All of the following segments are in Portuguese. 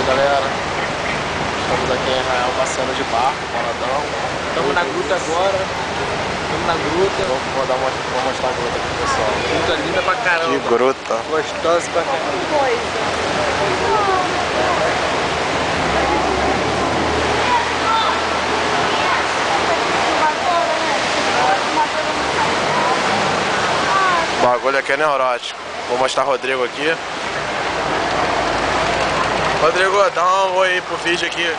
Galera, estamos aqui em Arraial passeando de barco, Boladão. Estamos na gruta agora. Estamos na gruta. Vou mostrar a gruta aqui pro pessoal. Gruta linda pra caramba. Que gruta. Gostosa pra caramba. O bagulho aqui é neurótico. Vou mostrar o Rodrigo aqui. Rodrigo, dá um oi aí pro vídeo aqui.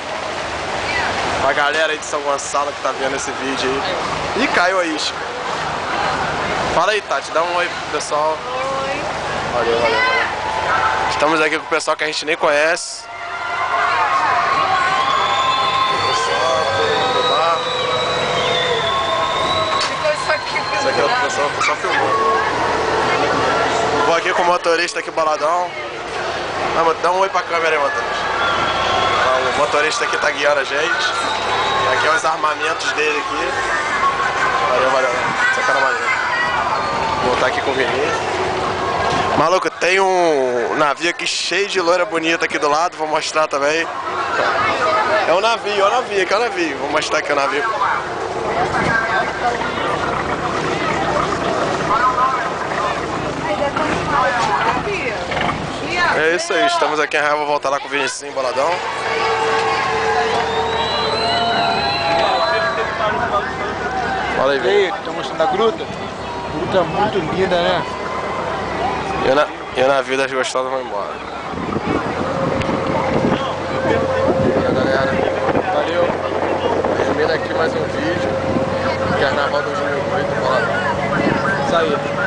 Pra galera aí de São Gonçalo que tá vendo esse vídeo aí. Ih, caiu a isca. Fala aí, Tati, dá um oi pro pessoal. Oi. Valeu, valeu, valeu. Estamos aqui com o pessoal que a gente nem conhece. Isso aqui é o pessoal filmando. Vou aqui com o motorista aqui, Boladão. Dá um oi pra câmera aí, motorista. O motorista aqui tá guiando a gente. Aqui é os armamentos dele aqui. Valeu, valeu. Essa cara maneira. Vou voltar aqui com o Vinícius. Maluco, tem um navio aqui cheio de loira bonita aqui do lado. Vou mostrar também. É um navio, aqui é um navio. Vou mostrar aqui o navio. É isso aí, estamos aqui em Arraial, vou voltar lá com o Vinicius, Boladão. Fala aí, E aí, tá mostrando a gruta? Gruta muito linda, né? E o navio das gostosas vai embora. Valeu, galera. Valeu. Termina aqui mais um vídeo. Carnaval 2008, Boladão. Isso aí.